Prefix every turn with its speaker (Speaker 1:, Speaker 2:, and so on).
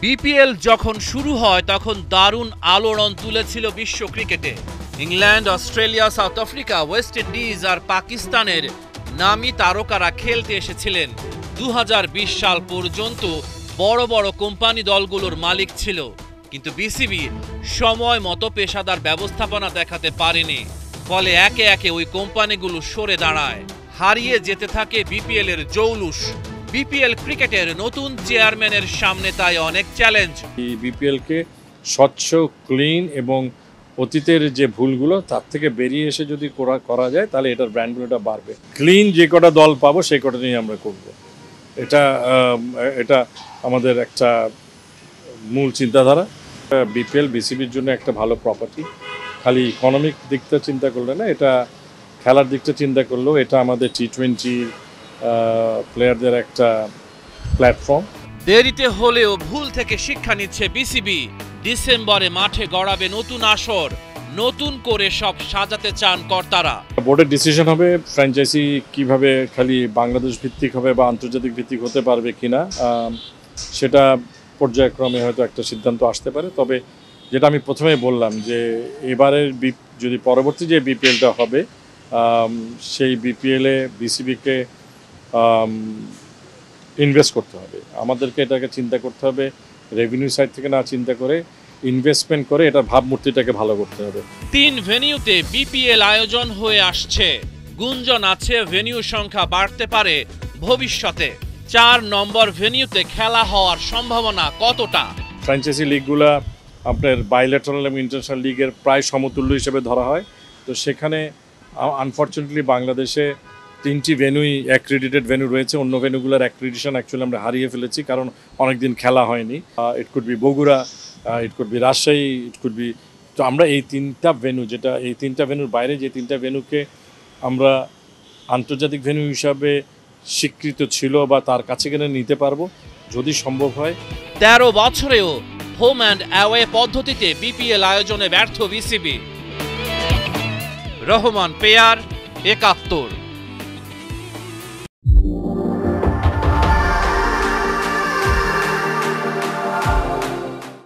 Speaker 1: BPL যখন শুরু হয় তখন দারুণ আলোড়ন তুলেছিল বিশ্ব ক্রিকেটে। England, Australia, South Africa, West Indies আর পাকিস্তানের নামী তারকারা খেলতে এসেছিলেন। 2020 সাল পর্যন্ত বড় বড় কোম্পানি দলগুলোর মালিক ছিল, কিন্তু বিসিবি সময় মতো পেশাদার ব্যবস্থাপনা দেখাতে পারেনি। ফলে একে একে ওই কোম্পানিগুলো সরে দাঁড়ায়, হারিয়ে যেতে থাকে বিপিএল এর জৌলুস। বিপিএল ক্রিকেটের নতুন চেয়ারম্যানের সামনে তাই অনেক চ্যালেঞ্জ।
Speaker 2: এই বিপিএল কে স্বচ্ছ, ক্লিন এবং অতীতের যে ভুলগুলো তার থেকে বেরিয়ে এসে যদি করা যায় তাহলে এটার ব্র্যান্ডগুলোটা বাড়বে। ক্লিন যে কটা দল পাবো সেই কটা নিয়ে আমরা করব, এটা আমাদের একটা মূল চিন্তাধারা। বিপিএল বিসিবির জন্য একটা ভালো প্রপার্টি, খালি ইকোনমিক দিকটা চিন্তা করলে না, এটা খেলার দিকটা চিন্তা করলেও এটা আমাদের টি-20 প্লেয়ারদের একটা প্ল্যাটফর্ম।
Speaker 1: দেরিতে হলেও ভুল থেকে শিক্ষা নিচ্ছে বিসিবি। ডিসেম্বরে মাঠে গড়াবে নতুন আসর, নতুন করে সব সাজাতে চান কর্তারা।
Speaker 2: বোর্ডের ডিসিশন হবে ফ্র্যাঞ্চাইজি কিভাবে খালি বাংলাদেশ ভিত্তিক হবে বা আন্তর্জাতিক ভিত্তিক হতে পারবে কিনা, সেটা পর্যায়ক্রমে হয়তো একটা সিদ্ধান্ত আসতে পারে। তবে যেটা আমি প্রথমেই বললাম যে এবারের যদি পরবর্তী যে বিপিএলটা হবে সেই বিপিএলে বিসিবিকে ইনভেস্ট করতে হবে। আমাদেরকে এটাকে চিন্তা করতে হবে রেভিনিউ সাইড থেকে না চিন্তা করে ইনভেস্টমেন্ট করে এটা ভাবমূর্তিটাকে ভালো করতে হবে।
Speaker 1: 3 ভেন্যুতে বিপিএল আয়োজন হয়ে আসছে। গুঞ্জন আছে ভেন্যু সংখ্যা বাড়তে পারে ভবিষ্যতে। 4 নম্বর ভেন্যুতে খেলা হওয়ার সম্ভাবনা কতটা?
Speaker 2: ফ্র্যাঞ্চাইজি লিগগুলা আপনার বাইল্যাটারাল এবং ইন্টারন্যাশনাল লিগের প্রায় সমতুল্য হিসেবে ধরা হয়। তো সেখানে আনফর্চুনেটলি বাংলাদেশে 3টি ভেন্যুই অ্যাক্রেডিটেড ভেন্যু রয়েছে। অন্য ভেন্যুগুলোর অ্যাক্রেডিটেশন অ্যাকচুয়ালি আমরা হারিয়ে ফেলেছি, কারণ অনেকদিন খেলা হয়নি। It could be Bogura, it could be Rajshahi, it could be. তো আমরা এই 3টা ভেন্যু, যেটা এই 3টা ভেন্যুর বাইরে যে 3টা ভেন্যুকে আমরা আন্তর্জাতিক ভেন্যু হিসাবে স্বীকৃত ছিল বা তার কাছে গেলে নিতে পারবো যদি সম্ভব হয়।
Speaker 1: 13 বছরেও হোম অ্যান্ড অ্যাওয়ে পদ্ধতিতে বিপিএল আয়োজনে ব্যর্থ বিসিবি। রহমান পেয়ার, 71।